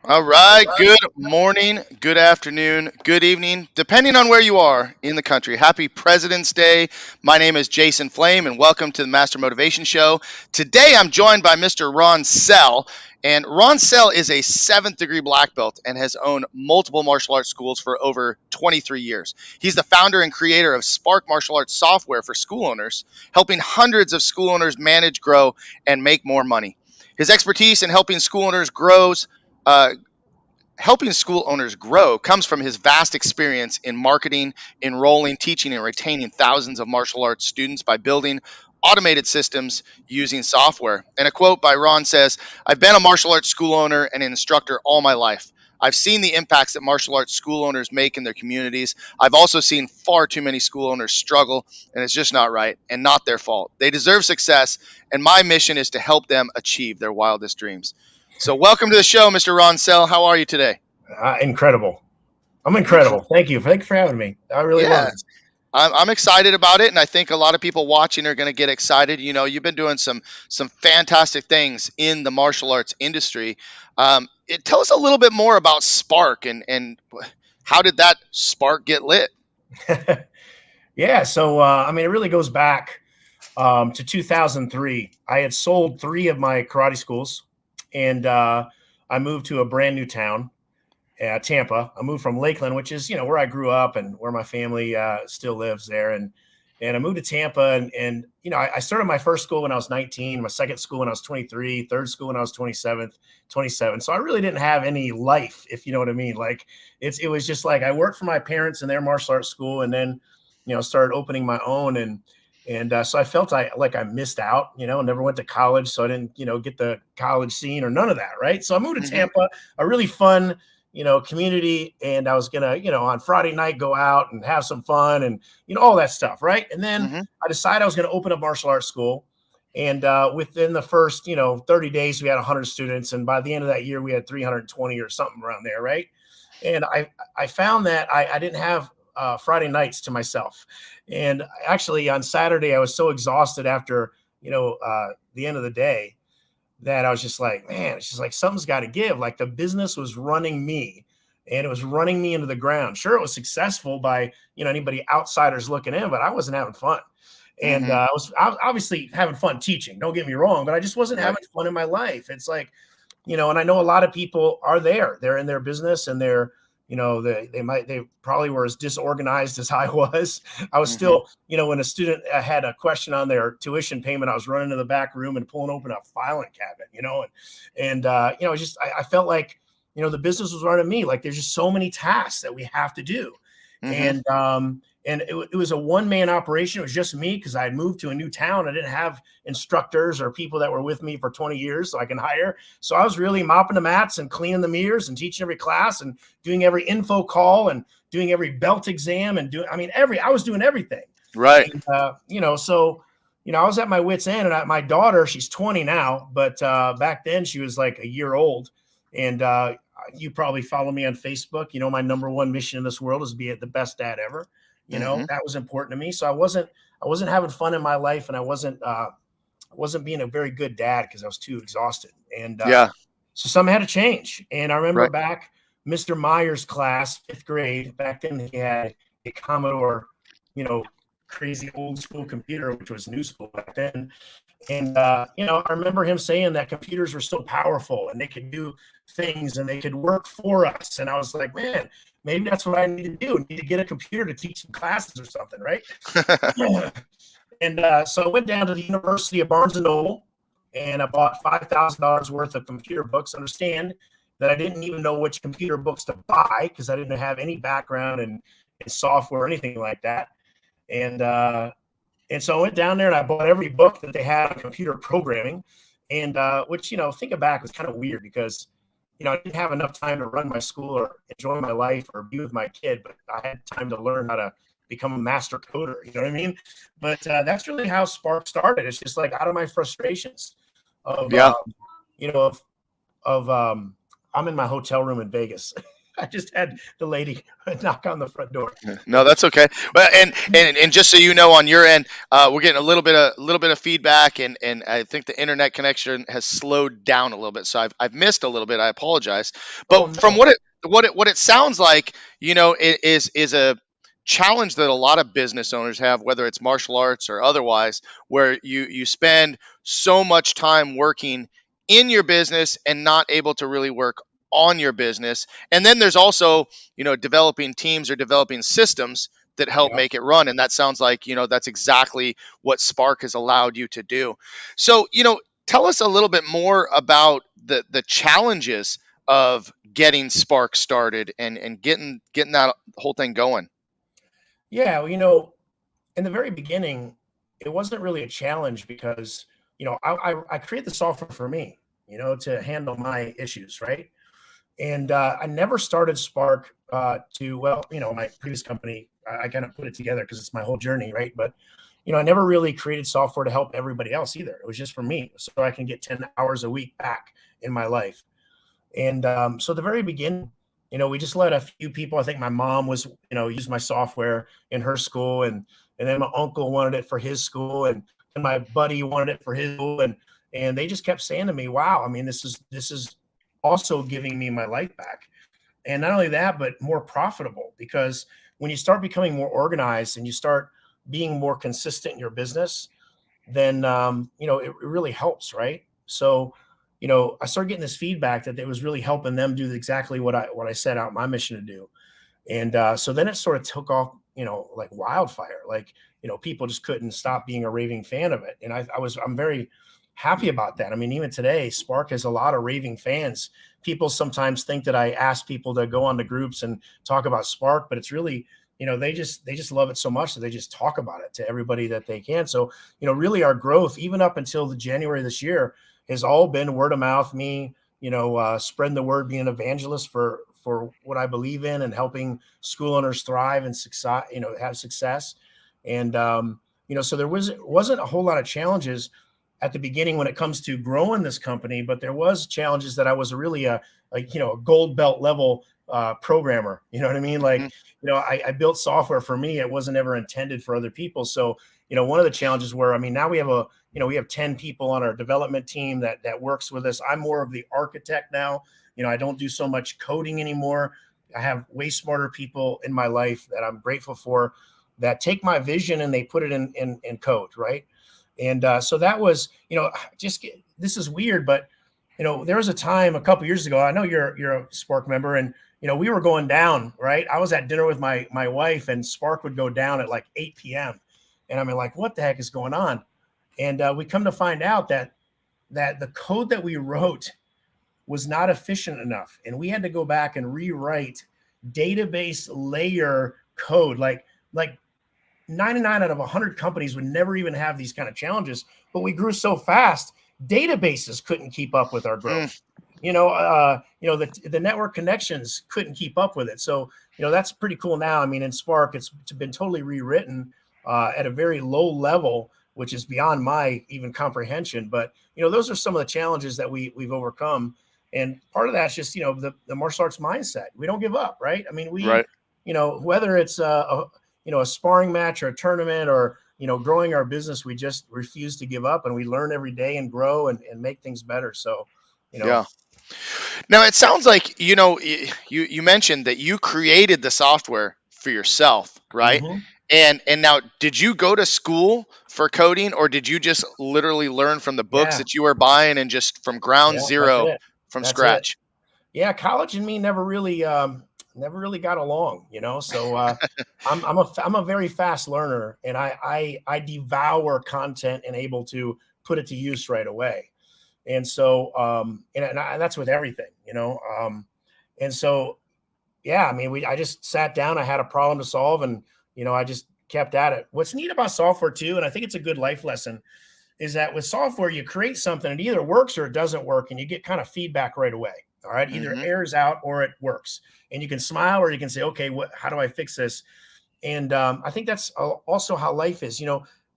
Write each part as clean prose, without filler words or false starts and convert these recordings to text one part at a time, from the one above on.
All right. Good morning, good afternoon, good evening, depending on where you are in the country. Happy President's Day. My name is Jason Flame, and welcome to the Master Motivation Show. Today, I'm joined by Mr. Ron Sell. And Ron Sell is a seventh degree black belt and has owned multiple martial arts schools for over 23 years. He's the founder and creator of Spark Martial Arts software for school owners, helping hundreds of school owners manage, grow, and make more money. His expertise in uh, helping school owners grow comes from his vast experience in marketing, enrolling, teaching, and retaining thousands of martial arts students by building automated systems using software. And a quote by Ron says, "I've been a martial arts school owner and an instructor all my life. I've seen the impacts that martial arts school owners make in their communities. I've also seen far too many school owners struggle, and it's just not right and not their fault. They deserve success, and my mission is to help them achieve their wildest dreams." So, welcome to the show, Mr. Ron Sell. How are you today? Incredible. I'm incredible. Thank you. Thank you for having me. I really love Yeah, this. I'm excited about it, and I think a lot of people watching are going to get excited. You know, you've been doing some fantastic things in the martial arts industry. Tell us a little bit more about Spark and how did that spark get lit? Yeah. So it really goes back to 2003. I had sold three of my karate schools, and I moved to a brand new town, Tampa. I moved from Lakeland, which is where I grew up and where my family still lives there. And I moved to Tampa, and I started my first school when I was 19, my second school when I was 23, third school when I was 27. So I really didn't have any life, if you know what I mean. Like it was just like I worked for my parents in their martial arts school, and then started opening my own, and so I felt I missed out. Never went to college, so I didn't get the college scene or none of that, right? So I moved to Hmm. Tampa, a really fun community. And I was gonna, on Friday night go out and have some fun and all that stuff, right? And then Hmm. I decided I was gonna open a martial arts school. And within the first, 30 days, we had 100 students, and by the end of that year, we had 320 or something around there, right? And I found that I didn't have Friday nights to myself. And actually, on Saturday, I was so exhausted after the end of the day that I was just like, man, it's just like something's got to give. Like the business was running me, and it was running me into the ground. Sure, it was successful by anybody outsiders looking in, but I wasn't having fun. And Hmm. I was obviously having fun teaching. Don't get me wrong, but I just wasn't Right. having fun in my life. It's like, and I know a lot of people are there. They're in their business, and they're they probably were as disorganized as I was. I was Hmm. still, when a student had a question on their tuition payment, I was running to the back room and pulling open a filing cabinet, and just I felt like the business was running me. Like there's just so many tasks that we have to do, Hmm. and it was a one-man operation. It was just me because I had moved to a new town. I didn't have instructors or people that were with me for 20 years so I can hire. So I was really mopping the mats and cleaning the mirrors and teaching every class and doing every info call and doing every belt exam and I was doing everything. Right. And I was at my wit's end. And my daughter, she's 20 now, but back then she was like a year old. And you probably follow me on Facebook. My number one mission in this world is to be the best dad ever. Hmm. That was important to me. So I wasn't having fun in my life, and I wasn't being a very good dad because I was too exhausted. And Yeah. so something had to change. And I remember Right. back Mr. Meyer's class, fifth grade. Back then he had a Commodore, you know, crazy old school computer, which was new school back then. And I remember him saying that computers were so powerful and they could do things and they could work for us. And I was like, man, maybe that's what I need to do. I need to get a computer to teach some classes or something, right? And so I went down to the University of Barnes and Noble, and I bought $5,000 worth of computer books. Understand that I didn't even know which computer books to buy because I didn't have any background in software or anything like that. And and so I went down there and I bought every book that they had on computer programming, and which thinking back was kind of weird because I didn't have enough time to run my school or enjoy my life or be with my kid, but I had time to learn how to become a master coder. You know what I mean? But that's really how Spark started. It's just like out of my frustrations of Yeah. you know of I'm in my hotel room in Vegas. I just had the lady knock on the front door. No, that's okay. Well, and just so you know, on your end, we're getting a little bit of feedback, and I think the internet connection has slowed down a little bit. So I've missed a little bit. I apologize. Oh But from no. what it sounds like, it is a challenge that a lot of business owners have, whether it's martial arts or otherwise, where you spend so much time working in your business and not able to really work on your business. And then there's also developing teams or developing systems that help Yeah. make it run. And that sounds like, that's exactly what Spark has allowed you to do. So, tell us a little bit more about the challenges of getting Spark started and getting that whole thing going. Yeah. Well, in the very beginning, it wasn't really a challenge because, I created the software for me, to handle my issues, right? And I never started Spark well, my previous company, I kind of put it together because it's my whole journey, right? But, I never really created software to help everybody else either. It was just for me so I can get 10 hours a week back in my life. And so at the very beginning, we just let a few people. I think my mom was, used my software in her school, and then my uncle wanted it for his school, and my buddy wanted it for his school, and they just kept saying to me, "Wow, I mean, this is also giving me my life back." And not only that, but more profitable because when you start becoming more organized and you start being more consistent in your business, then it really helps, right? So, I started getting this feedback that it was really helping them do exactly what I set out my mission to do. And so then it sort of took off, like wildfire. Like, people just couldn't stop being a raving fan of it. And I'm very happy about that. I mean, even today, Spark has a lot of raving fans. People sometimes think that I ask people to go on the groups and talk about Spark, but it's really, they just love it so much that they just talk about it to everybody that they can. So, really our growth, even up until the January this year, has all been word of mouth, me, spreading the word, being an evangelist for what I believe in and helping school owners thrive and success, have success. And so there wasn't a whole lot of challenges at the beginning when it comes to growing this company, but there was challenges that I was really a gold belt level programmer. You know what I mean? Mhm. Like, I built software for me. It wasn't ever intended for other people. So, one of the challenges were, I mean, now we have 10 people on our development team that works with us. I'm more of the architect now. I don't do so much coding anymore. I have way smarter people in my life that I'm grateful for that take my vision and they put it in code, right? And so that was, this is weird, but there was a time a couple years ago. I know you're a Spark member, and we were going down, right? I was at dinner with my wife, and Spark would go down at like 8 p.m. And I'm like, what the heck is going on? And we come to find out that the code that we wrote was not efficient enough, and we had to go back and rewrite database layer code. Like 99 out of 100 companies would never even have these kind of challenges, but we grew so fast, databases couldn't keep up with our Mm, growth. The network connections couldn't keep up with it. So, that's pretty cool now. I mean, in Spark, it's been totally rewritten at a very low level, which is beyond my even comprehension. But, those are some of the challenges that we've overcome. And part of that's just, the martial arts mindset. We don't give up, right? I mean, right. whether it's a sparring match or a tournament or growing our business, we just refuse to give up, and we learn every day and grow and make things better. So, you know Yeah. Now it sounds like you mentioned that you created the software for yourself, right? mhm. And now, did you go to school for coding, or did you just literally learn from the books Yeah, that you were buying and just from ground yeah, that's zero it. from That's it. scratch? Yeah, college and me never really got along, so I'm a very fast learner, and I devour content and able to put it to use right away. And so that's with everything, and so yeah, I mean, I just sat down. I had a problem to solve, and I just kept at it. What's neat about software too, and I think it's a good life lesson, is that with software, you create something, it either works or it doesn't work, and you get kind of feedback right away. All right, either it Hmm. airs out or it works, and you can smile or you can say, okay, how do I fix this? And I think that's also how life is.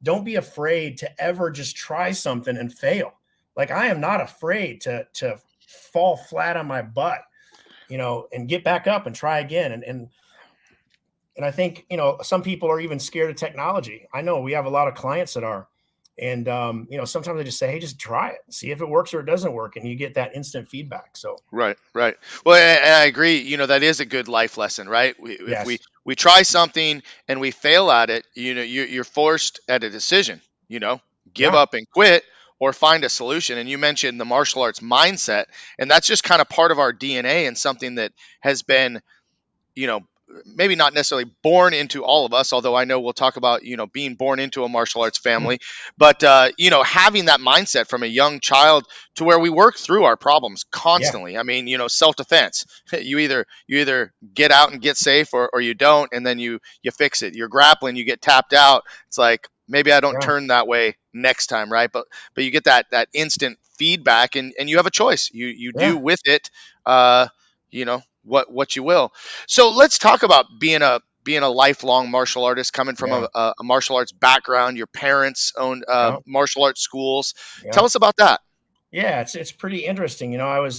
Don't be afraid to ever just try something and fail. Like, I am not afraid to fall flat on my butt and get back up and try again. And I think, some people are even scared of technology. I know we have a lot of clients that are, and sometimes I just say, hey, just try it, see if it works or it doesn't work, and you get that instant feedback. So Right, right. Well, and I agree. That is a good life lesson, right? If we yes, we try something and we fail at it, you're forced at a decision. Give yeah, up and quit, or find a solution. And you mentioned the martial arts mindset, and that's just kind of part of our DNA and something that has been, you know, maybe not necessarily born into all of us, although I know we'll talk about, being born into a martial arts family, but, having that mindset from a young child to where we work through our problems yeah, constantly. I mean, self-defense, you either get out and get safe, or you don't. And then you fix it. You're grappling, you get tapped out. It's like, maybe I don't yeah, turn that way next time. Right. But you get that instant feedback, and you have a choice. You do yeah, with it, what you will. So let's talk about being a lifelong martial artist, coming from yeah, a martial arts background. Your parents owned yeah, martial arts schools. yeah. Tell us about that. Yeah, it's pretty interesting. I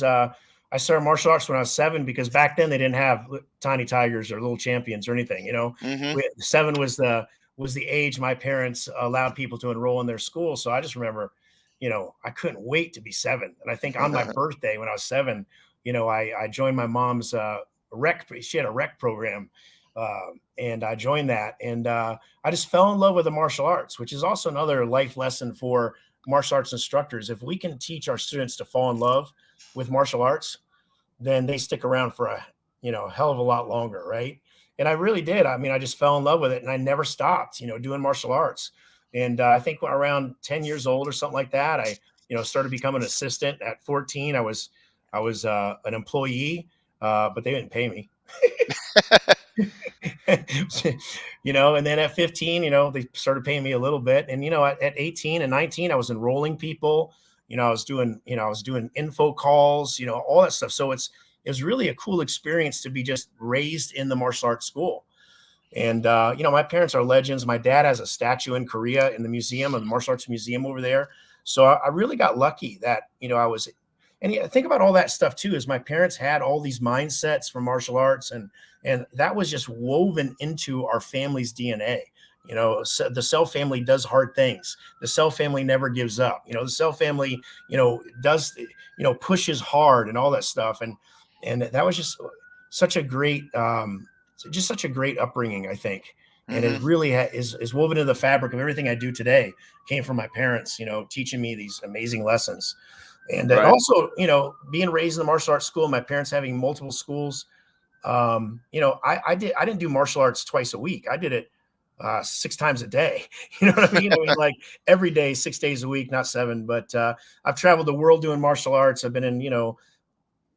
started martial arts when I was 7 because back then they didn't have tiny tigers or little champions or anything. Hmm. 7 was the age my parents allowed people to enroll in their school. So I just remember, I couldn't wait to be 7. And I think on my birthday when I was 7, I joined my mom's rec. She had a rec program, and I joined that, and I just fell in love with the martial arts, which is also another life lesson for martial arts instructors. If we can teach our students to fall in love with martial arts, then they stick around for a hell of a lot longer, right? And I really did. I mean, I just fell in love with it, and I never stopped, doing martial arts. And I think around 10 years old or something like that, I started becoming an assistant. At 14, I was an employee, but they didn't pay me. And then at 15, they started paying me a little bit. And, at 18 and 19, I was enrolling people, I was doing info calls, all that stuff. So it was really a cool experience to be just raised in the martial arts school. And, my parents are legends. My dad has a statue in Korea in the museum, of the martial arts museum over there. So I really got lucky that, I was, and think about all that stuff too, is my parents had all these mindsets from martial arts, and that was just woven into our family's DNA. So the Self family does hard things. The Self family never gives up. The Self family, does, pushes hard and all that stuff. And that was just such a great upbringing, I think. And it Hmm. really is woven into the fabric of everything I do today. Came from my parents, teaching me these amazing lessons. And Right. also, being raised in the martial arts school, my parents having multiple schools, I didn't do martial arts twice a week. I did it 6 times a day. You know what I mean? I mean, like every day, 6 days a week, not 7. But I've traveled the world doing martial arts. I've been in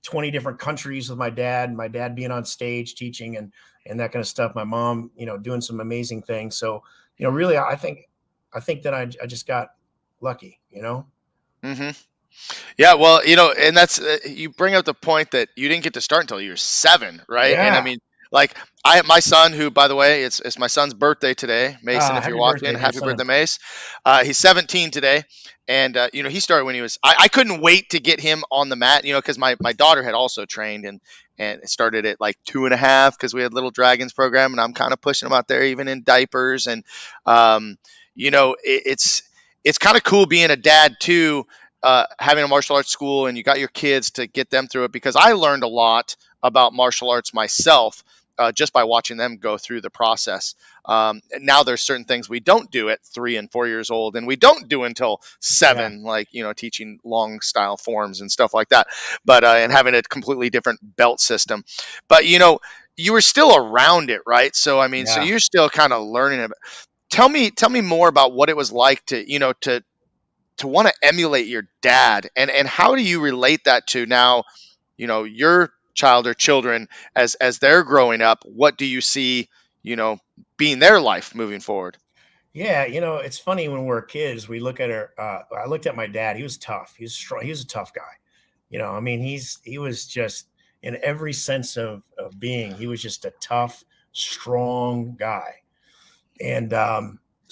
20 different countries with my dad. My dad being on stage teaching and that kind of stuff. My mom, doing some amazing things. So really, I think that I just got lucky. Hmm. Yeah, well, and that's, you bring up the point that you didn't get to start until you were 7, right? And I Yeah. mean, like, I have my son, who, by the way, it's my son's birthday today. Mason, if you're Happy watching, birthday to your happy birthday, son. Mace. He's 17 today, and he started when he was. I couldn't wait to get him on the mat, because my daughter had also trained, and it started at like 2.5, because we had Little Dragons program, and I'm kind of pushing him out there even in diapers, and um, it's kind of cool being a dad too, having a martial arts school, and you got your kids to get them through it, because I learned a lot about martial arts myself, just by watching them go through the process. And now there's certain things we don't do at 3 and 4 years old, and we don't do until Yeah. 7, like teaching long style forms and stuff like that. But and having a completely different belt system. But you were still around it, right? So I mean, so Yeah. you're still kind of learning it. Tell me more about what it was like to want to emulate your dad, and how do you relate that to now, your child or children, as they're growing up? What do you see, you know being their life moving forward? Yeah, it's funny when we're kids, we look at her. I looked at my dad. He was tough. He was strong. He was a tough guy. I mean, he was just in every sense of being. He was just a tough, strong guy. And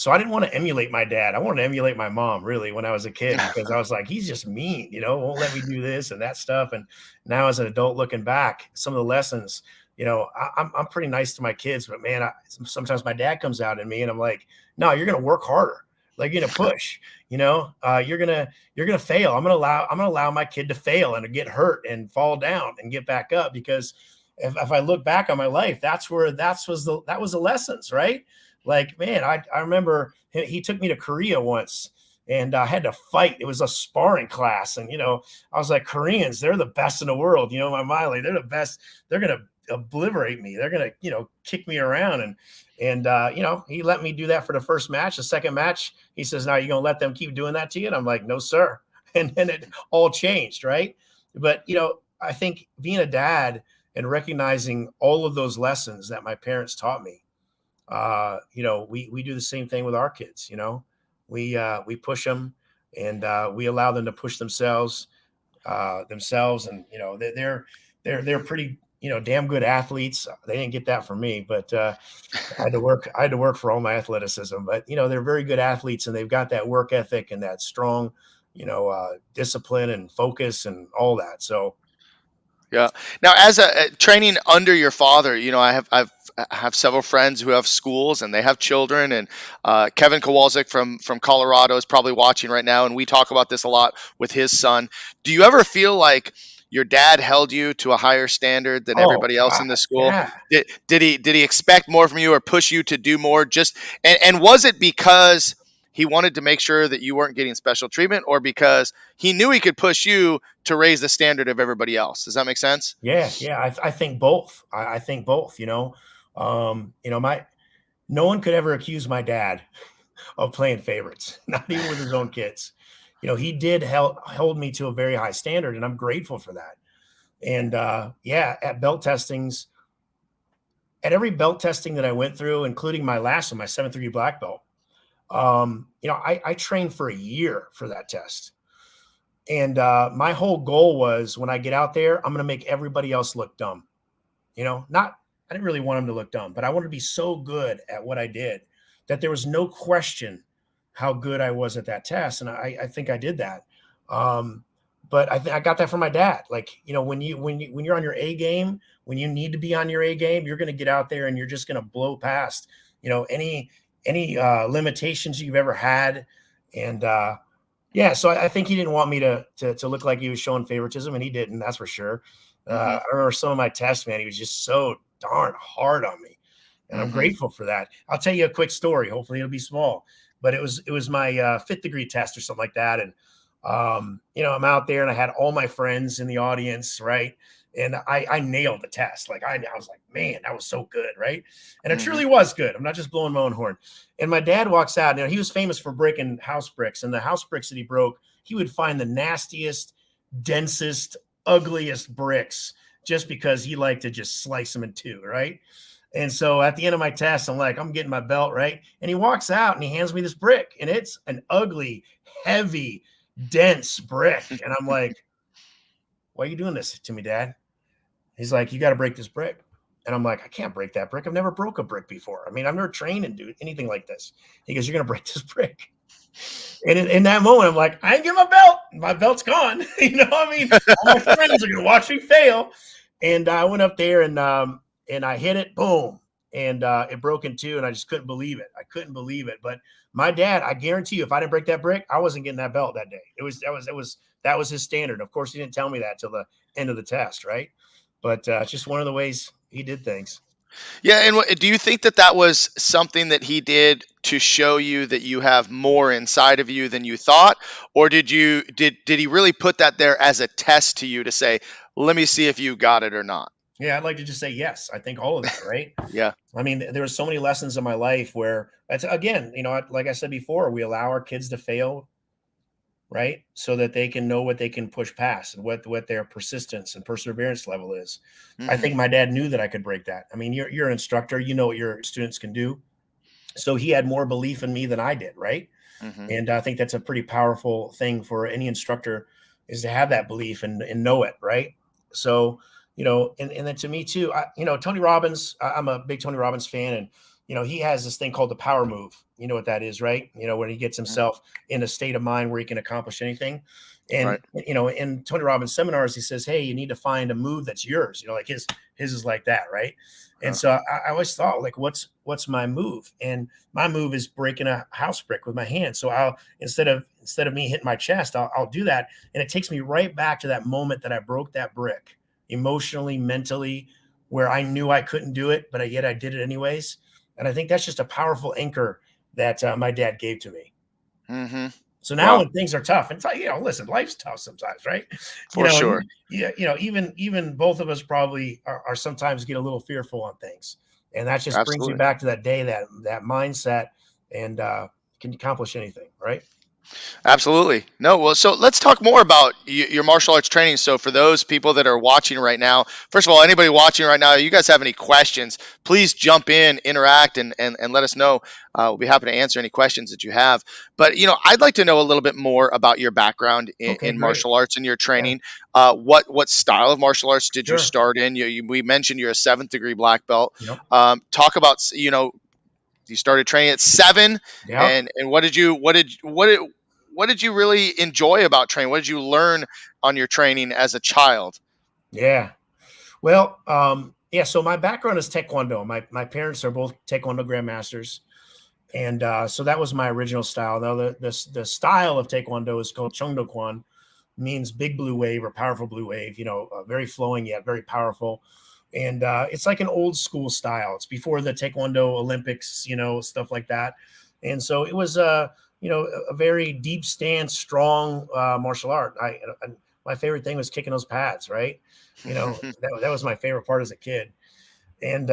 So I didn't want to emulate my dad. I wanted to emulate my mom really when I was a kid, because I was like, he's just mean, won't let me do this and that stuff. And now as an adult looking back, some of the lessons, I'm pretty nice to my kids, but man, sometimes my dad comes out in me and I'm like, no, you're going to work harder. Like, you're going to push, you're going to fail. I'm going to allow my kid to fail and to get hurt and fall down and get back up, because if I look back on my life, that was the lessons, right? Like, man, I remember he took me to Korea once, and I had to fight. It was a sparring class. And, I was like, Koreans, they're the best in the world. In my mind, like, they're the best. They're going to obliterate me. They're going to, kick me around. And he let me do that for the first match. The second match, he says, now, you going to let them keep doing that to you? And I'm like, no, sir. And then it all changed. Right. But, I think being a dad and recognizing all of those lessons that my parents taught me, we do the same thing with our kids. We push them, and we allow them to push themselves, and they're pretty damn good athletes. They didn't get that from me, but I had to work for all my athleticism. But they're very good athletes, and they've got that work ethic and that strong discipline and focus and all that. So Yeah. Now, as a training under your father, I have several friends who have schools and they have children, and Kevin Kowalczyk from Colorado is probably watching right now, and we talk about this a lot with his son. Do you ever feel like your dad held you to a higher standard than oh everybody else God, in the school? yeah. Did he expect more from you or push you to do more? And was it because he wanted to make sure that you weren't getting special treatment, or because he knew he could push you to raise the standard of everybody else? Does that make sense? Yeah, yeah. I think both. I think both. My no one could ever accuse my dad of playing favorites, not even with his own kids. He did hold me to a very high standard, and I'm grateful for that. And yeah, at every belt testing that I went through, including my last one, my 7th degree black belt, I trained for a year for that test. And my whole goal was, when I get out there, I'm going to make everybody else look dumb. I didn't really want them to look dumb, but I wanted to be so good at what I did that there was no question how good I was at that test. And I think I did that. But I got that from my dad. Like, when you're on your A game, when you need to be on your A game, you're going to get out there and you're just going to blow past, any limitations you've ever had. And, yeah, so I think he didn't want me to look like he was showing favoritism, and he didn't. That's for sure. Mm-hmm. I remember some of my tests, man. He was just so darn hard on me, and I'm Mm-hmm. grateful for that. I'll tell you a quick story. Hopefully, it'll be small, but it was my 5th degree test or something like that, and I'm out there, and I had all my friends in the audience, right? And I nailed the test. Like, I was like, man, that was so good, right? And it Mm-hmm. truly was good. I'm not just blowing my own horn. And my dad walks out. He was famous for breaking house bricks, and the house bricks that he broke, he would find the nastiest, densest, ugliest bricks, just because he liked to just slice them in two, right? And so at the end of my test, I'm getting my belt, right? And he walks out and he hands me this brick, and it's an ugly, heavy, dense brick. And I'm like, why are you doing this to me, Dad? He's like, you got to break this brick. And I'm like, I can't break that brick. I've never broke a brick before. I mean, I've never trained and do anything like this. He goes, you're going to break this brick. And in that moment, I'm like, I ain't get my belt. My belt's gone. All my friends are going to watch me fail. And I went up there and I hit it, boom. And it broke in two, and I just couldn't believe it. I couldn't believe it. But my dad, I guarantee you, if I didn't break that brick, I wasn't getting that belt that day. That was his standard. Of course, he didn't tell me that till the end of the test, right? But it's just one of the ways he did things. Yeah, and do you think that was something that he did to show you that you have more inside of you than you thought, or did he really put that there as a test to you to say, let me see if you got it or not? Yeah, I'd like to just say yes. I think all of that, right? Yeah. There were so many lessons in my life where that's, again, like I said before, we allow our kids to fail, right? So that they can know what they can push past and what their persistence and perseverance level is. I Mm-hmm. think my dad knew that I could break that. You're an instructor, you know what your students can do. So he had more belief in me than I did, right? Mm-hmm. And I think that's a pretty powerful thing for any instructor, is to have that belief and know it, right? So, and then to me too, Tony Robbins, I'm a big Tony Robbins fan, and he has this thing called the power move. You know what that is, right? When he gets Mhm. himself in a state of mind where he can accomplish anything. And Right. in Tony Robbins seminars, he says, "Hey, you need to find a move that's yours." Like his is like that, right? And so Uh-huh. I always thought, like, what's my move? And my move is breaking a house brick with my hand. So I'll instead of me hitting my chest, I'll do that, and it takes me right back to that moment that I broke that brick, emotionally, mentally, where I knew I couldn't do it, but yet I did it anyways. And I think that's just a powerful anchor that my dad gave to me. Hmm. So now Wow. when things are tough, it's like, listen, life's tough sometimes, right? For sure. And yeah, even both of us probably are sometimes get a little fearful on things. And that just brings you Absolutely. back to that day, that mindset, and can accomplish anything, right? Absolutely. No, well, so let's talk more about your martial arts training. So, for those people that are watching right now, first of all, anybody watching right now, you guys have any questions, please jump in, interact, and let us know. We'll be happy to answer any questions that you have. But, I'd like to know a little bit more about your background Okay, in great. martial arts and your Yeah, training. What style of martial arts did you sure. start in? We mentioned you're a seventh degree black belt. Yep. Talk about, you started training at 7, Yep. and what did you really enjoy about training? What did you learn on your training as a child? Yeah. Well, yeah. So my background is Taekwondo. My parents are both Taekwondo grandmasters, and so that was my original style. Now the style of Taekwondo is called Chongdo, means big blue wave or powerful blue wave. Very flowing yet very powerful, and it's like an old school style. It's before the Taekwondo Olympics, stuff like that, and so it was a very deep stance, strong martial art. My favorite thing was kicking those pads, right? That was my favorite part as a kid. And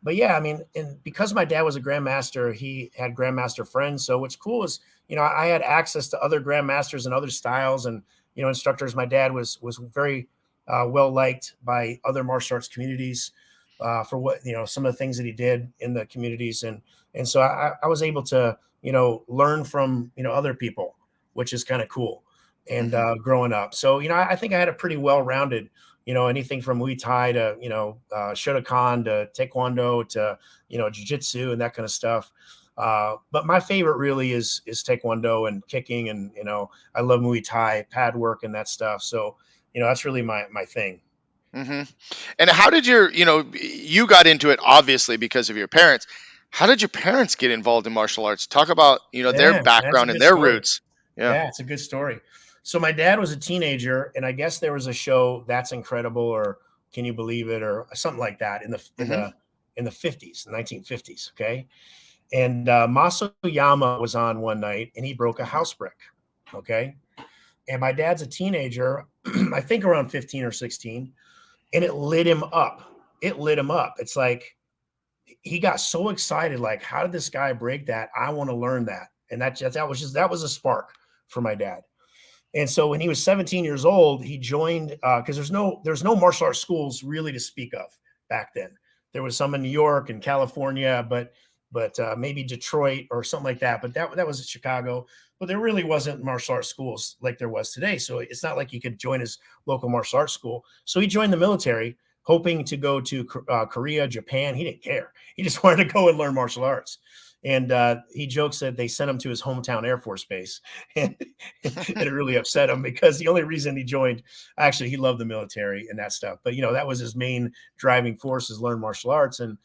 but yeah, I mean, and because my dad was a grandmaster, he had grandmaster friends. So what's cool is, I had access to other grandmasters and other styles and instructors. My dad was very well liked by other martial arts communities for what some of the things that he did in the communities, and so I was able to learn from other people, which is kind of cool. And Hmm. growing up, so I think I had a pretty well-rounded anything from Muay Thai to, Shotokan to Taekwondo to, Jiu-Jitsu and that kind of stuff. But my favorite really is Taekwondo and kicking. And, I love Muay Thai, pad work and that stuff. So, that's really my thing. Hmm. And how did you got into it obviously because of your parents. How did your parents get involved in martial arts? Talk about, their Yeah, that's a background and good their story. roots. Yeah. Yeah, it's a good story. So my dad was a teenager, and I guess there was a show That's Incredible or Can You Believe It or something like that Hmm. in the 50s, 1950s. Okay. And Masoyama was on one night and he broke a Hmm. house brick. Okay. And my dad's a teenager, I think around 15 or 16, and it lit him up. It lit him up. It's like he got so excited, like, how did this guy break that? I want to learn that. And that was a spark for my dad. And so when he was 17 years old, he joined because there's no martial arts schools really to speak of back then. There was some in New York and California, but maybe Detroit or something like that. But that was in Chicago. But there really wasn't martial arts schools like there was today. So it's not like he could join his local martial arts school. So he joined the military, hoping to go to Korea, Japan. He didn't care. He just wanted to go and learn martial arts. And he jokes that they sent him to his hometown Air Force Base, and it really upset him because the only reason he joined, actually, he loved the military and that stuff. But that was his main driving force is learn martial arts, and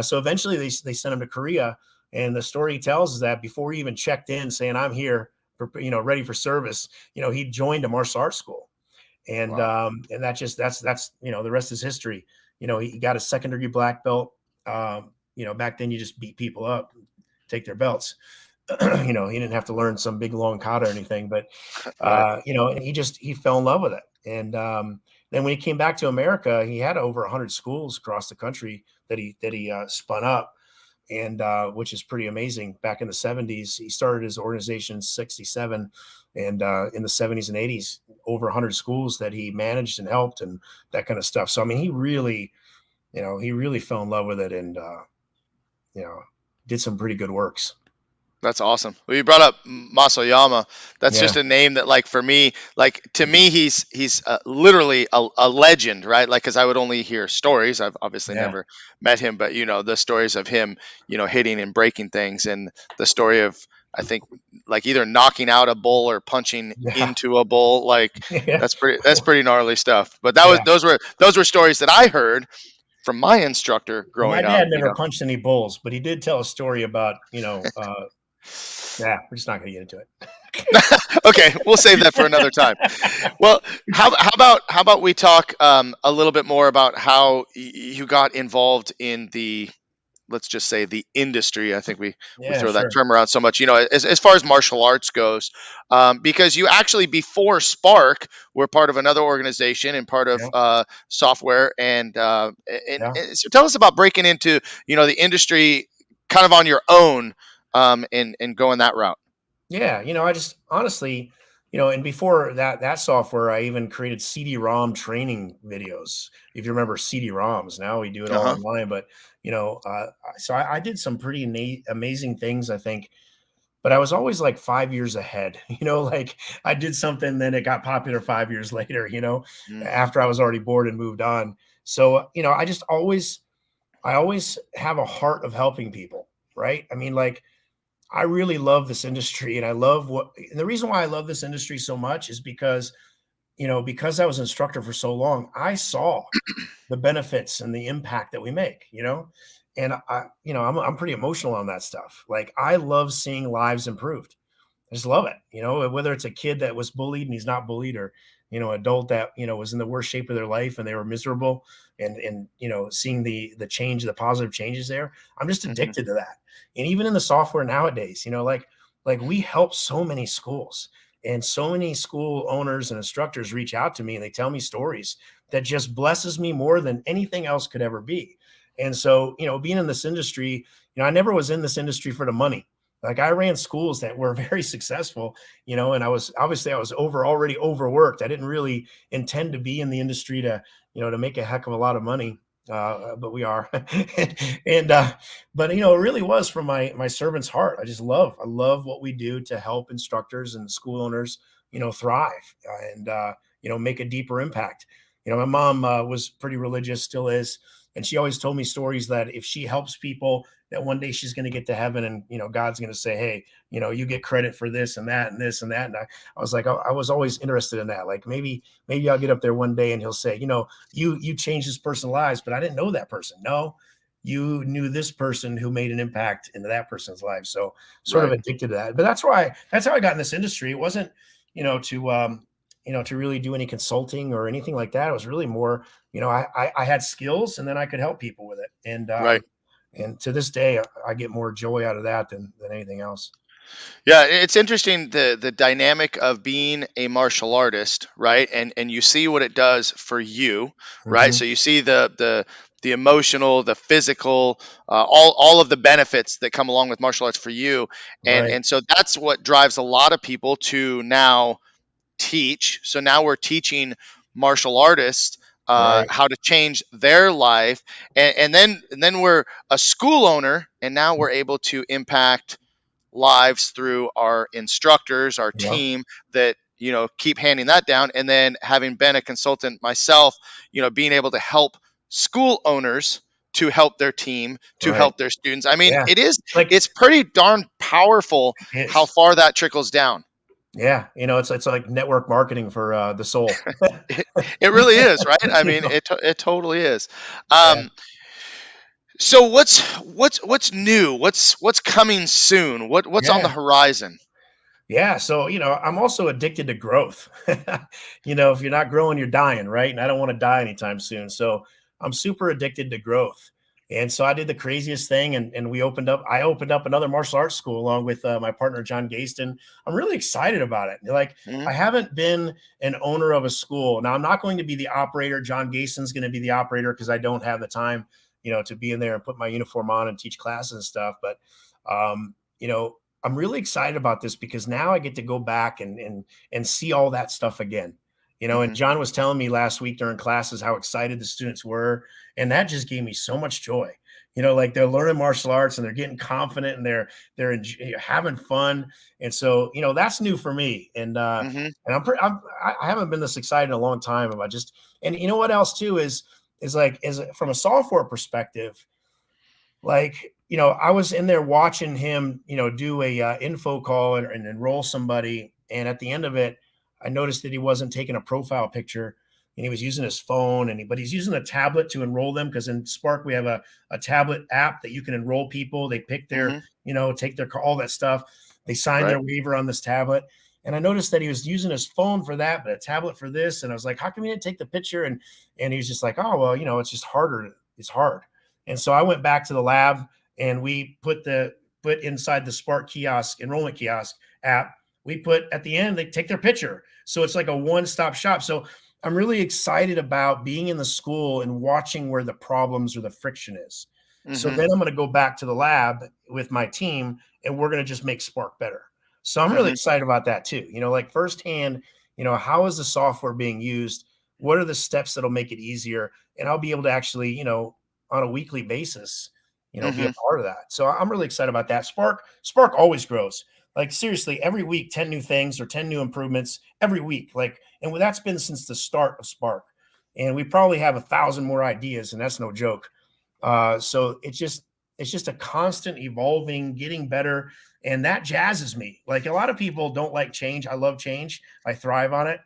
so eventually they sent him to Korea. And the story he tells is that before he even checked in, saying I'm here, for, ready for service, he joined a martial arts school, Wow. and that's the rest is history. He got a second degree black belt. Back then you just beat people up, take their belts. He didn't have to learn some big long kata or anything, but Right. and he fell in love with it. And then when he came back to America, he had over 100 schools across the country that he spun up, and which is pretty amazing. Back in the 70s, he started his organization in 67, and in the 70s and 80s, over 100 schools that he managed and helped and that kind of stuff. So I mean, he really fell in love with it, and you know, did some pretty good works. That's awesome. Well, you brought up Masoyama. That's just Yeah, a name that, like, for me, like, to me, he's literally a legend, right? Like, because I would only hear stories. I've obviously yeah, never met him, but the stories of him, hitting and breaking things, and the story of, I think, like, either knocking out a bull or punching yeah, into a bull. Like, yeah, that's pretty gnarly stuff. But that was yeah. those were stories that I heard from my instructor Well, my growing up. dad never punched any bulls, but he did tell a story about, yeah, we're just not going to get into Okay, we'll save that for another time. it. Well, how about we talk a little bit more about how you got involved in the, let's just say, the industry. I think we Yeah, throw that sure. term around so much, as far as martial arts goes, because you actually, before Spark, were part of another organization and part of Yeah, software, and yeah. so tell us about breaking into the industry kind of on your own, and going that route. Yeah, I just honestly, and before that software, I even created CD-ROM training videos. If you remember CD-ROMs, now we do it Uh all huh. online. But so I did some pretty amazing things, I think. But I was always like 5 years ahead. Like I did something, then it got popular 5 years later. Hmm. After I was already bored and moved on. So I always have a heart of helping people, right? I mean, like I really love this industry and I love and the reason why I love this industry so much is because I was an instructor for so long, I saw the benefits and the impact that we make, and I'm pretty emotional on that stuff. Like I love seeing lives improved. I just love it, whether it's a kid that was bullied and he's not bullied, or adult that was in the worst shape of their life and they were miserable, and seeing the change, the positive changes there. I'm just Hmm. addicted to that. And even in the software nowadays, like we help so many schools, and so many school owners and instructors reach out to me and they tell me stories that just blesses me more than anything else could ever be. And so, being in this industry, I never was in this industry for the money. Like I ran schools that were very successful, and I was already overworked. I didn't really intend to be in the industry to make a heck of a lot of money. But we are. And but it really was from my servant's heart. I love what we do to help instructors and school owners, thrive, and make a deeper impact. My mom was pretty religious, still is, and she always told me stories that if she helps people, that one day she's going to get to heaven, and God's going to say, hey, you get credit for this and that and this and that. And I was like, I was always interested in that. Like maybe I'll get up there one day and he'll say, you changed this person's lives, but I didn't know that person. No, you knew this person who made an impact into that person's life. So sort of Right. addicted to that. But that's how I got in this industry. It wasn't, to really do any consulting or anything like that. It was really more, I had skills and then I could help people with it. Right. And to this day, I get more joy out of that than anything else. Yeah, it's interesting, the dynamic of being a martial artist, right? And you see what it does for you, right? Mhm. So you see the emotional, the physical, all of the benefits that come along with martial arts for you, and Right. and so that's what drives a lot of people to now teach. So now we're teaching martial artists Right. how to change their life, and then we're a school owner, and now we're able to impact lives through our instructors, our Yeah. team that keep handing that down, and then having been a consultant myself, being able to help school owners to help their team, to Right. help their students. I mean, Yeah. it is Like it's pretty darn powerful how it's far that trickles down. yeah, it's like network marketing for the soul. it, it really is, right? I You mean, know? it totally is. Yeah. So what's new? What's coming soon? What's on the Yeah. horizon? Yeah, so, I'm also addicted to growth. If you're not growing, you're dying, right? And I don't want to die anytime soon. So I'm super addicted to growth. And so I did the craziest thing, and I opened up another martial arts school along with my partner, John Gaston. I'm really excited about it. Like, Mhm. I haven't been an owner of a school. Now, I'm not going to be the operator. John Gaston's going to be the operator because I don't have the time, to be in there and put my uniform on and teach classes and stuff. But, um, you know, I'm really excited about this because now I get to go back and see all that stuff again. And Mhm. John was telling me last week during classes how excited the students were, and that just gave me so much joy. like they're learning martial arts and they're getting confident and they're having fun. And so, that's new for me. Hmm. And I haven't been this excited in a long time about just, and you know what else too is like, is from a software perspective, like, I was in there watching him, do a info call and enroll somebody. And at the end of it, I noticed that he wasn't taking a profile picture and he was using his phone but he's using a tablet to enroll them. Cause in Spark, we have a tablet app that you can enroll people. They pick their, Hmm. take their, all that stuff. They sign Right. their waiver on this tablet. And I noticed that he was using his phone for that, but a tablet for this. And I was like, how come he didn't take the picture? And he was just like, oh, well, it's just harder. It's hard. And so I went back to the lab and we put inside the Spark kiosk, enrollment kiosk app, we put at the end, they take their picture. So it's like a one-stop shop. So I'm really excited about being in the school and watching where the problems or the friction is. So Hmm. then I'm going to go back to the lab with my team and we're going to just make Spark better. So I'm really Hmm. excited about that too. Like firsthand, how is the software being used? What are the steps that'll make it easier? And I'll be able to actually, on a weekly basis, be a Hmm. part of that. So I'm really excited about that. Spark always grows. Like seriously, every week, 10 new things or 10 new improvements every week. Like, and that's been since the start of Spark. And we probably have 1,000 more ideas, and that's no joke. So it's just a constant evolving, getting better, and that jazzes me. Like a lot of people don't like change. I love change. I thrive on it.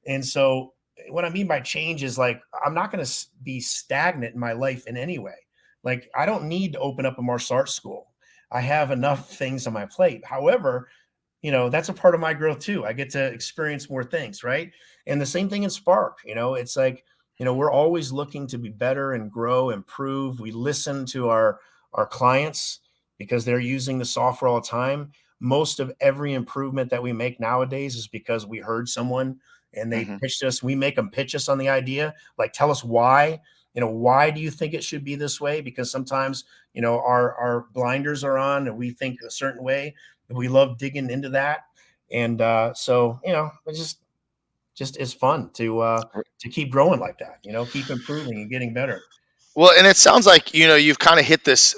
And so what I mean by change is like I'm not going to be stagnant in my life in any way. Like I don't need to open up a martial arts school. I have enough things on my plate. However, that's a part of my growth too. I get to experience more things, right? And the same thing in Spark, it's like, we're always looking to be better and grow, improve. We listen to our clients because they're using the software all the time. Most of every improvement that we make nowadays is because we heard someone and they Hmm. pitched us. We make them pitch us on the idea, like tell us why. Why do you think it should be this way? Because sometimes, our blinders are on and we think a certain way. We love digging into that. And so, it just is fun to keep growing like that, keep improving and getting better. Well, and it sounds like you've kind of hit this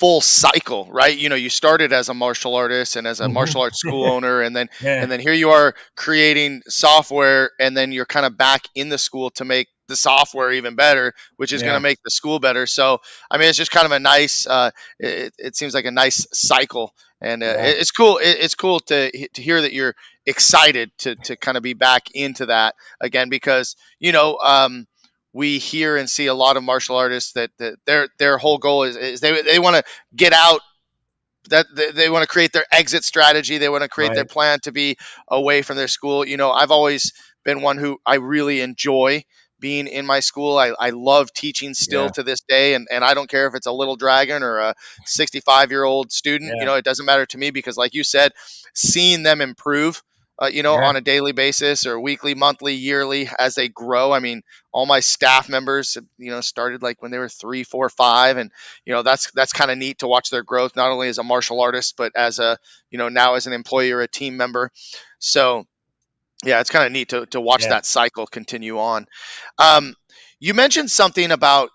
full cycle, right? You started as a martial artist and as a Mhm. martial arts school owner, and then Yeah, here you are creating software, and then you're kind of back in the school to make the software even better, which is going to yeah, make the school better. So, I mean, it's just kind of a nice. It seems like a nice cycle, and yeah, it's cool. It's cool to hear that you're excited to kind of be back into that again because we hear and see a lot of martial artists that their whole goal is they want to get out, that they want to create their exit strategy, they want to create their right. plan to be away from their school. I've always been one who I really enjoy being in my school. I love teaching still Yeah, to this day, and I don't care if it's a little dragon or a 65-year-old student. yeah, It doesn't matter to me because, like you said, seeing them improve yeah, on a daily basis or weekly, monthly, yearly as they grow. I mean, all my staff members, started like when they were 3, 4, 5, and that's kind of neat to watch their growth, not only as a martial artist, but as a now as an employee or a team member. So yeah, it's kind of neat to watch yeah, that cycle continue on. Um, you mentioned something about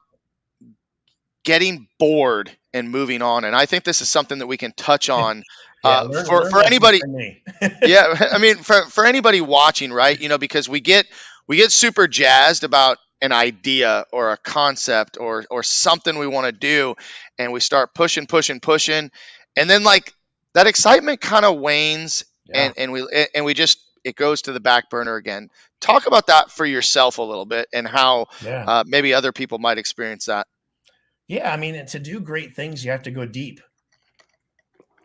getting bored and moving on, and I think this is something that we can touch on yeah. Learn for lessons anybody. from me. Yeah, I mean, for anybody watching, right? Because we get super jazzed about an idea or a concept or something we want to do, and we start pushing, pushing, pushing, and then like that excitement kind of wanes, Yeah, and we just it goes to the back burner again. Talk about that for yourself a little bit and how yeah, maybe other people might experience that. yeah. I mean, to do great things, you have to go deep,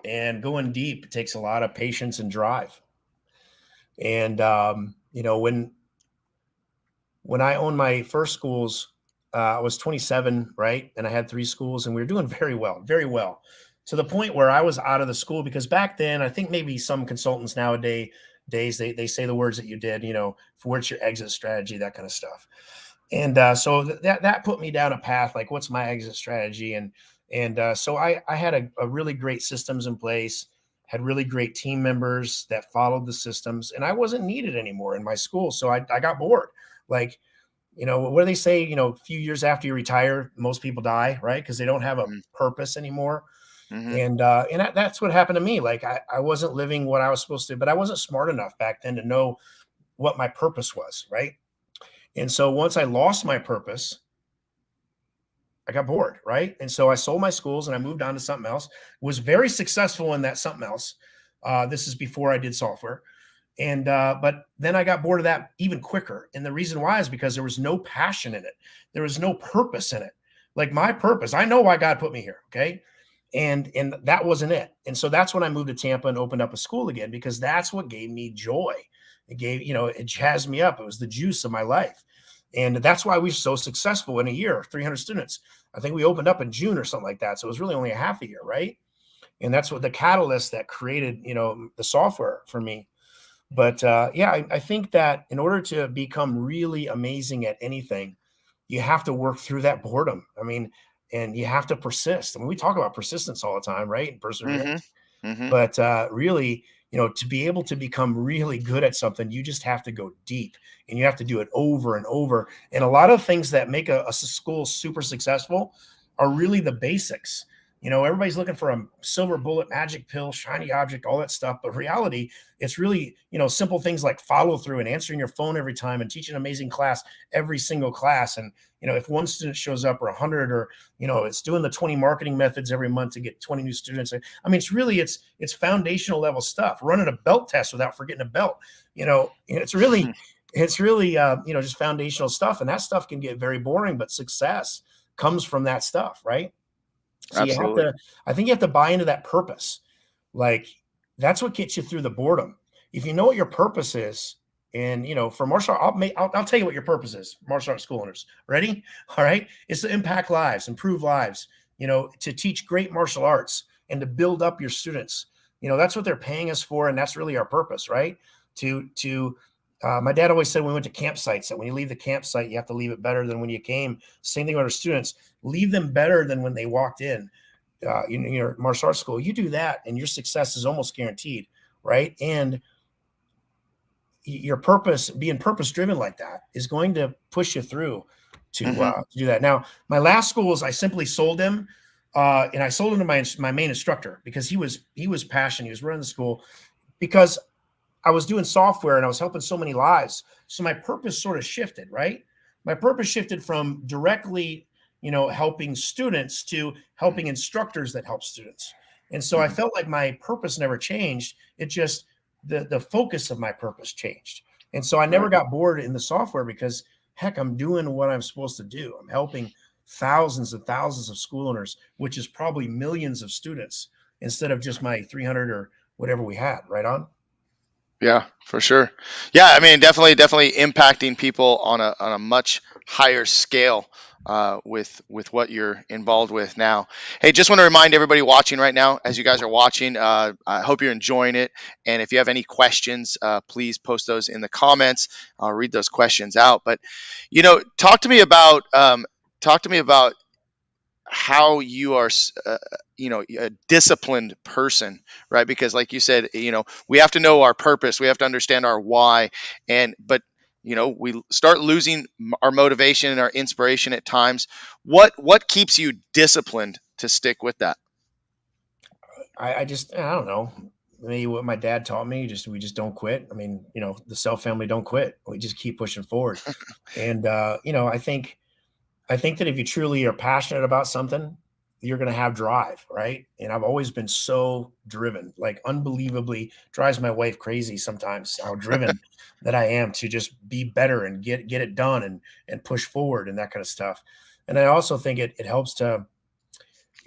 and going deep takes a lot of patience and drive. And when I owned my first schools, I was 27, right? And I had three schools, and we were doing very well, to the point where I was out of the school because back then, I think maybe some consultants nowadays they say the words that you did, for what's your exit strategy, that kind of stuff. And so that put me down a path like, what's my exit strategy? And so I had a really great systems in place, had really great team members that followed the systems, and I wasn't needed anymore in my school. So I got bored. Like what do they say? A few years after you retire, most people die, right? Because they don't have a Mhm. purpose anymore. Mhm. And that's what happened to me. Like I wasn't living what I was supposed to, but I wasn't smart enough back then to know what my purpose was, right? And so once I lost my purpose, I got bored, right? And so I sold my schools and I moved on to something else. Was very successful in that something else. This is before I did software, and but then I got bored of that even quicker. And the reason why is because there was no passion in it. There was no purpose in it. Like my purpose, I know why God put me here. Okay. And that wasn't it. And so that's when I moved to Tampa and opened up a school again, because that's what gave me joy. It gave, it jazzed me up. It was the juice of my life. And that's why we were so successful in a year, 300 students. I think we opened up in June or something like that. So it was really only a half a year, right? And that's what the catalyst that created, the software for me. But yeah, I think that in order to become really amazing at anything, you have to work through that boredom. I mean, and you have to persist. I mean, we talk about persistence all the time, right? And Mhm. perseverance. Mhm. But really, to be able to become really good at something, you just have to go deep and you have to do it over and over. And a lot of things that make a school super successful are really the basics. Everybody's looking for a silver bullet, magic pill, shiny object, all that stuff. But reality, it's really, simple things like follow through and answering your phone every time and teaching an amazing class every single class. And, if one student shows up or 100, or, it's doing the 20 marketing methods every month to get 20 new students. I mean, it's foundational level stuff. Running a belt test without forgetting a belt. It's really just foundational stuff, and that stuff can get very boring. But success comes from that stuff, right? So you have Absolutely. to. I think you have to buy into that purpose. Like that's what gets you through the boredom. If you know what your purpose is, and for martial art, I'll tell you what your purpose is. Martial arts school owners, ready? All right, it's to impact lives, improve lives. To teach great martial arts and to build up your students. That's what they're paying us for, and that's really our purpose, right? To My dad always said when we went to campsites that when you leave the campsite, you have to leave it better than when you came. Same thing with our students. Leave them better than when they walked in. In your martial arts school, you do that, and your success is almost guaranteed, right? And your purpose, being purpose driven like that, is going to push you through Mhm. to do that. Now, my last schools, I simply sold them, and I sold them to my main instructor because he was passionate. He was running the school because I was doing software and I was helping so many lives. So my purpose sort of shifted, right? My purpose shifted from directly, helping students to helping instructors that help students. And so I Mhm. felt like my purpose never changed. It just the focus of my purpose changed. And so I never Right. got bored in the software because heck, I'm doing what I'm supposed to do. I'm helping thousands and thousands of school owners, which is probably millions of students instead of just my 300 or whatever we had, right on? Yeah, for sure. Yeah, I mean, definitely impacting people on a much higher scale with what you're involved with now. Hey, just want to remind everybody watching right now, as you guys are watching, I hope you're enjoying it. And if you have any questions, please post those in the comments. I'll read those questions out. But talk to me about how you are a disciplined person, right? Because like you said, we have to know our purpose, we have to understand our why. And but we start losing our motivation and our inspiration at times. What keeps you disciplined to stick with that? I don't know. Maybe what my dad taught me, just we just don't quit. I mean, the Self family don't quit. We just keep pushing forward. And I think that if you truly are passionate about something, you're going to have drive, right? And I've always been so driven, like unbelievably drives my wife crazy sometimes how driven that I am to just be better and get it done and push forward and that kind of stuff. And I also think it helps to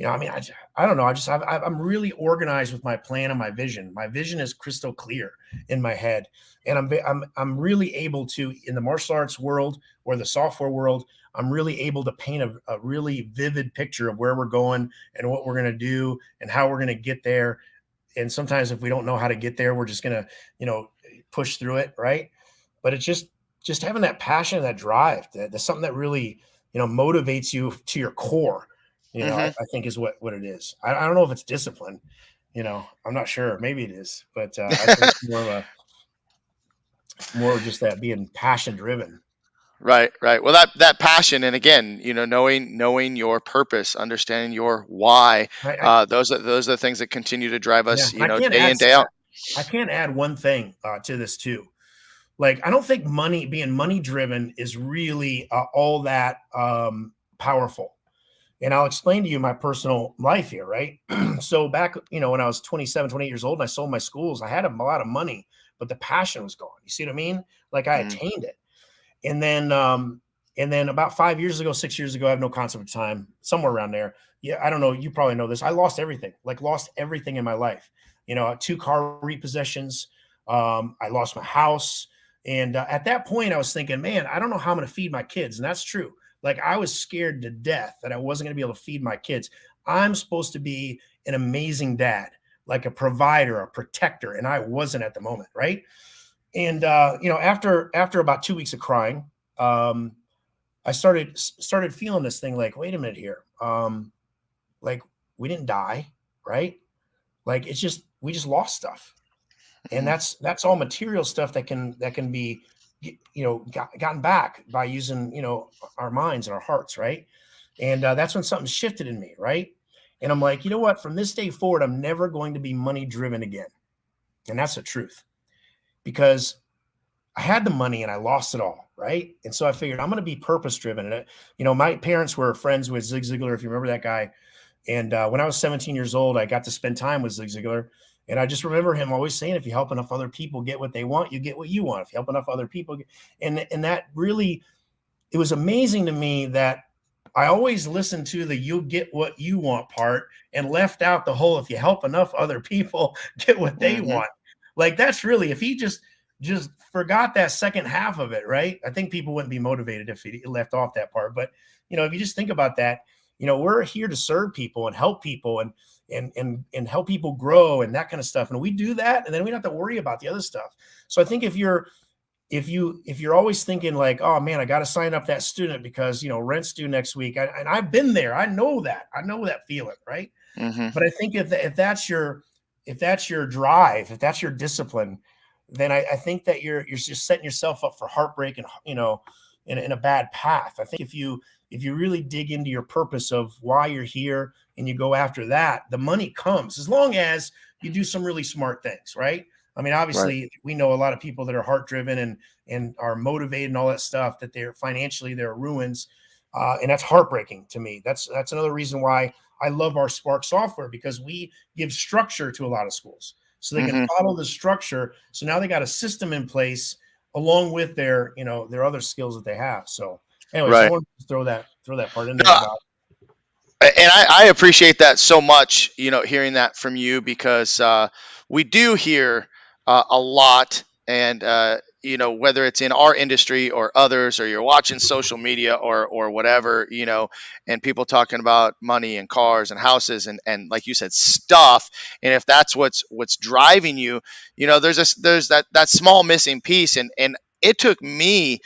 I mean, I don't know. I'm really organized with my plan and my vision. My vision is crystal clear in my head, and I'm really able to in the martial arts world or the software world. I'm really able to paint a really vivid picture of where we're going and what we're going to do and how we're going to get there. And sometimes if we don't know how to get there, we're just going to push through it, right? But it's just having that passion, that drive. That's something that really motivates you to your core. Hmm. I think is what it is. I don't know if it's discipline. I'm not sure. Maybe it is, but I think it's more of just that being passion driven. Right, right. Well, that passion, and again, knowing your purpose, understanding your why, I those are the things that continue to drive yeah, us, I can't day add in, day out. I can't add one thing to this too. Like, I don't think being money driven is really all that powerful. And I'll explain to you my personal life here, right? So back, when I was 27, 28 years old and I sold my schools, I had a lot of money, but the passion was gone. You see what I mean? Like, I Mm, attained it. And then about 5 years ago, 6 years ago, I have no concept of time, somewhere around there. Yeah, I don't know. You probably know this. I lost everything, like lost everything in my life. Two car repossessions. I lost my house. And at that point, I was thinking, man, I don't know how I'm going to feed my kids. And that's true. Like, I was scared to death that I wasn't going to be able to feed my kids. I'm supposed to be an amazing dad, like a provider, a protector. And I wasn't at the moment. Right. And after about 2 weeks of crying, um, I started feeling this thing like, wait a minute here, like, we didn't die, right? Like, it's just we just lost stuff, and mhm. that's all material stuff that can be gotten back by using our minds and our hearts, right? And that's when something shifted in me, right? And I'm like, you know what? From this day forward, I'm never going to be money driven again, and that's the truth because I had the money and I lost it all, right? And so I figured I'm going to be purpose driven. And my parents were friends with Zig Ziglar, if you remember that guy. And when I was 17 years old, I got to spend time with Zig Ziglar. And I just remember him always saying, if you help enough other people get what they want, you get what you want. If you help enough other people, and that really, it was amazing to me that I always listened to the "you'll get what you want" part and left out the whole "if you help enough other people get what they Mhm. want." Like, that's really, if he just forgot that second half of it, right? I think people wouldn't be motivated if he left off that part. But if you just think about that, we're here to serve people and help people and help people grow and that kind of stuff. And we do that, and then we don't have to worry about the other stuff. So I think if you're always thinking like, oh man, I got to sign up that student because rent's due next week, and I've been there, I know that feeling, right? Mhm. But I think if that's your drive, if that's your discipline, then I think that you're just setting yourself up for heartbreak and in a bad path. I think if you really dig into your purpose of why you're here and you go after that, the money comes as long as you do some really smart things, right? I mean, Right. obviously, we know a lot of people that are heart driven and are motivated and all that stuff that they're ruins, and that's heartbreaking to me. That's another reason why I love our Spark software because we give structure to a lot of schools so they can Mhm. follow the structure. So now they got a system in place along with their other skills that they have. So, anyways, I Right. want to throw that part in there No, about and I appreciate that so much, hearing that from you because we do hear a lot, and whether it's in our industry or others, or you're watching social media or whatever, and people talking about money and cars and houses and like you said, stuff, and if that's what's driving you, there's that small missing piece, and it took me,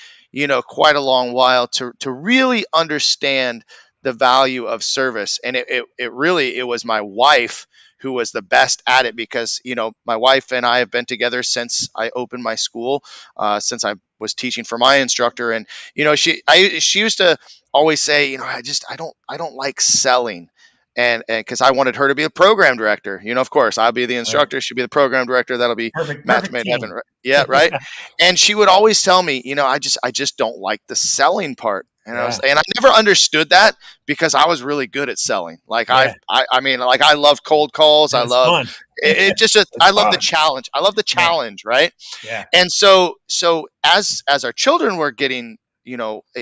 quite a long while to really understand the value of service. And it really, it was my wife who was the best at it because my wife and I have been together since I opened my school, since I was teaching for my instructor. And she used to always say, I don't like selling. And because I wanted her to be the program director, of course I'll be the instructor, she'll be the program director. That'll be match perfect made in heaven, team. right? Yeah, right. And she would always tell me, I just don't like the selling part. Yeah, And I never understood that because I was really good at selling. Like yeah, I mean, like I love cold calls. I it's love fun. it. Just It's I love the fun. challenge. I love the Yeah, challenge, right? yeah. And so as our children were getting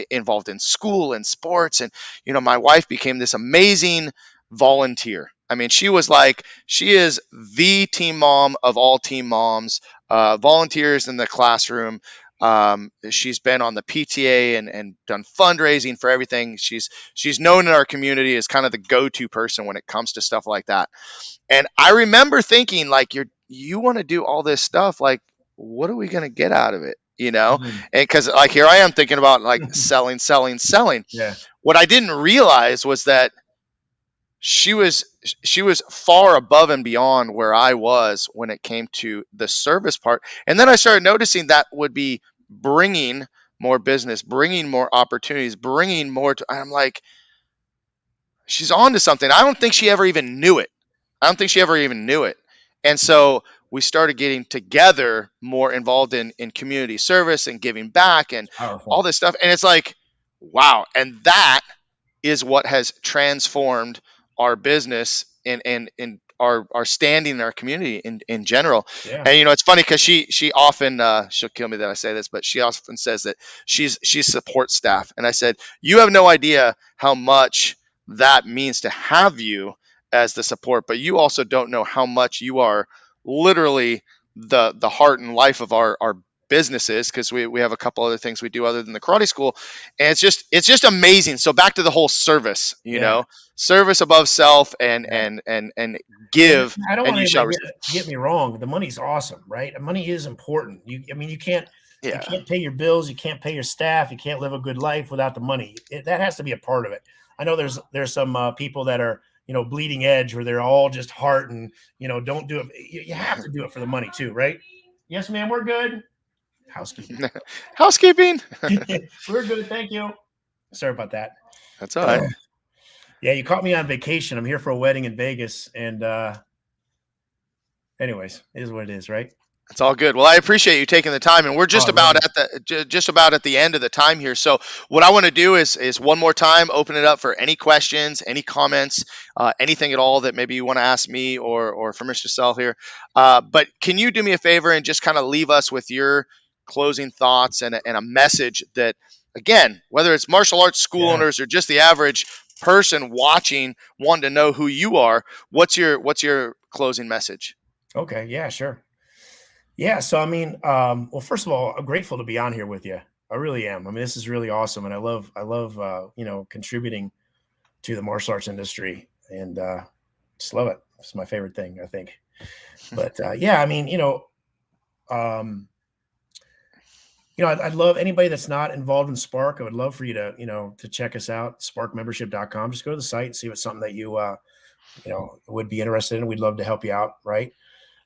involved in school and sports, and my wife became this amazing volunteer. I mean, she is the team mom of all team moms. Volunteers in the classroom. She's been on the PTA and done fundraising for everything. She's known in our community as kind of the go-to person when it comes to stuff like that. And I remember thinking, like, you want to do all this stuff, like, what are we going to get out of it? Mhm. And because, like, here I am thinking about like selling, selling, selling. Yeah. What I didn't realize was that she was she was far above and beyond where I was when it came to the service part. And then I started noticing that would be bringing more business, bringing more opportunities, bringing more to, I'm like, she's on to something. I don't think she ever even knew it. I don't think she ever even knew it. And so we started getting together more involved in community service and giving back and all Powerful. this stuff. And it's like, wow. And that is what has transformed our business and our standing in our community in general. Yeah. And it's funny because she often she'll kill me that I say this, but she often says that she's support staff. And I said, you have no idea how much that means to have you as the support, but you also don't know how much you are literally the heart and life of our businesses, because we have a couple other things we do other than the karate school. And it's just amazing. So back to the whole service, Yeah. service above self, and Yeah. And give, I don't and want you shall anybody receive. to get me wrong. The money's awesome, right? Money is important. I mean, you Yeah. can't pay your bills, you can't pay your staff, you can't live a good life without the money. That has to be a part of it. I know there's some people that are bleeding edge, where they're all just heart and don't do it. You have to do it for the money too, right? Yes, ma'am. We're good. Housekeeping. Housekeeping. We're good. Thank you. Sorry about that. That's all right. Yeah, you caught me on vacation. I'm here for a wedding in Vegas, and anyways, it is what it is, right? It's all good. Well, I appreciate you taking the time, and we're Oh, just I love about you. at just about at the end of the time here. So, what I want to do is one more time open it up for any questions, any comments, anything at all that maybe you want to ask me or for Mr. Sell here. But can you do me a favor and just kind of leave us with your closing thoughts and a message that, again, whether it's martial arts school Yeah. owners or just the average person watching, wanting to know who you are, what's your closing message? Okay. Yeah. Sure. Yeah. So I mean, well, first of all, I'm grateful to be on here with you. I really am. I mean, this is really awesome, and I love contributing to the martial arts industry, and just love it. It's my favorite thing, I think. But yeah, I mean, um, I'd love anybody that's not involved in Spark. I would love for you to check us out, sparkmembership.com. Just go to the site and see if it's something that you would be interested in. We'd love to help you out, right?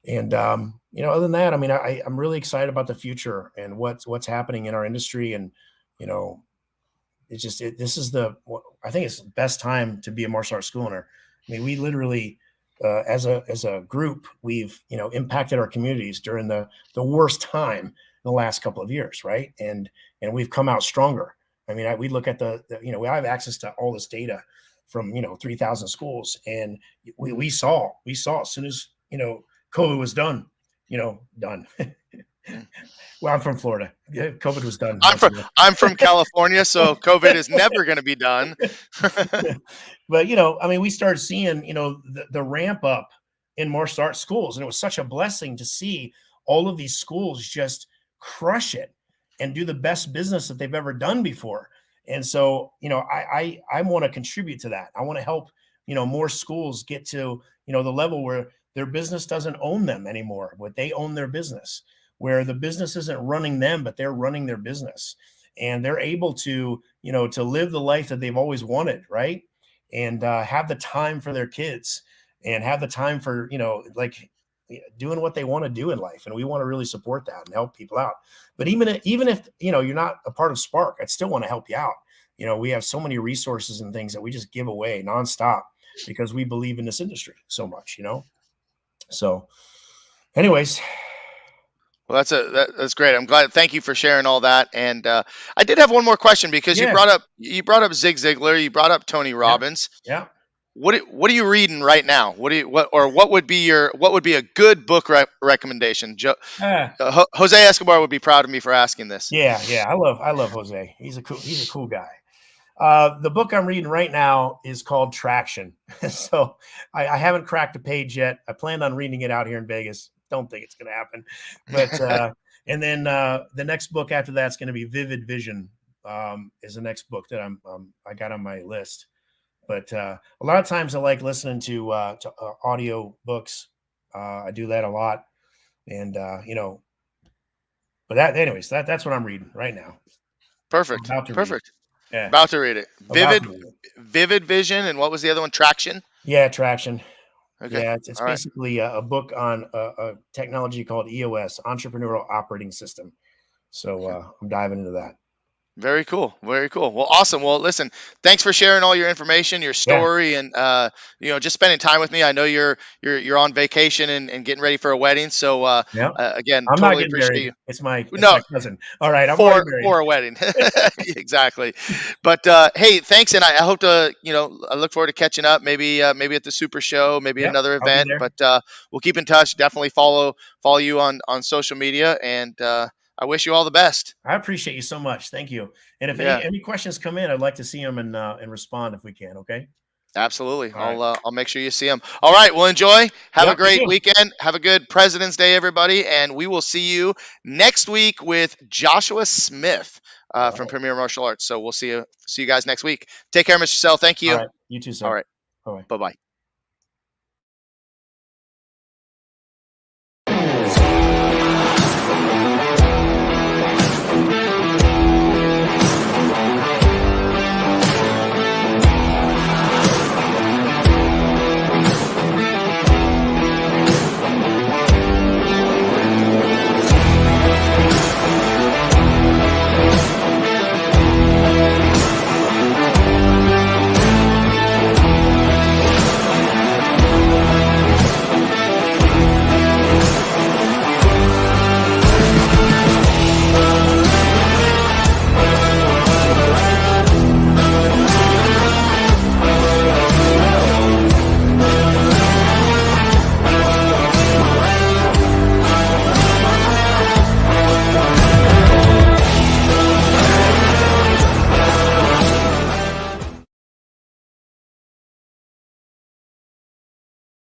And other than that, I mean, I'm really excited about the future and what's happening in our industry, and you know, this is I think it's the best time to be a martial arts school owner. I mean, we literally, as a group, we've impacted our communities during the worst time in the last couple of years, right? And we've come out stronger. I mean, we look at we have access to all this data from 3,000 schools, and we saw as soon as COVID was done, done. Mm. Well, I'm from Florida. Yeah, COVID was done I'm months from ago. I'm from California, so COVID is never going to be done. But I mean, we started seeing the ramp up in martial arts schools, and it was such a blessing to see all of these schools just crush it and do the best business that they've ever done before. And so I want to contribute to that. I want to help more schools get to the level where their business doesn't own them anymore, but they own their business, where the business isn't running them, but they're running their business, and they're able to to live the life that they've always wanted, right? And have the time for their kids, and have the time for like doing what they want to do in life. And we want to really support that and help people out. But even if you're not a part of Spark, I'd still want to help you out. We have so many resources and things that we just give away nonstop because we believe in this industry so much. So anyways, Well, that's great. I'm glad. Thank you for sharing all that. And I did have one more question, because you yeah, brought up Zig Ziglar, you brought up Tony yeah, Robbins. yeah. What are you reading right now? What would be a good book recommendation? Ah, Jose Escobar would be proud of me for asking this. yeah. I love Jose. He's a cool guy. The book I'm reading right now is called Traction. So I haven't cracked a page yet. I planned on reading it out here in Vegas. Don't think it's going to happen. But and then the next book after that's going to be Vivid Vision. Is the next book that I got on my list. But a lot of times I like listening to audio books. I do that a lot, and But that's what I'm reading right now. I'm Perfect. about to read. Perfect. Yeah, About to read it. about Vivid to read it. Vivid Vision, and what was the other one? Traction. Yeah, Traction. Okay. Yeah, it's All right. basically a book on a technology called EOS, Entrepreneurial Operating System. So Okay. I'm diving into that. Very cool. Very cool. Well, awesome. Well, listen, thanks for sharing all your information, your Yeah. story, and just spending time with me. I know you're on vacation and getting ready for a wedding. So Yeah. again, I'm not totally getting appreciate married. you. It's my No, cousin. All right. I'm already for married. a wedding. Exactly. But hey, thanks, and I hope to, I look forward to catching up. Maybe at the Super Show, maybe Yep. another I'll be event. there. But we'll keep in touch. Definitely follow you on social media, and I wish you all the best. I appreciate you so much. Thank you. And if any Yeah. any questions come in, I'd like to see them and respond if we can. Okay. Absolutely. All right. I'll make sure you see them. All right. Well, enjoy. Have a Yep. You great too. weekend. Have a good President's Day, everybody, and we will see you next week with Joshua Smith All from right. Premier Martial Arts. So we'll see you guys next week. Take care, Mr. Sell. Thank All you. right. You too, All sir. right. Bye. Bye bye.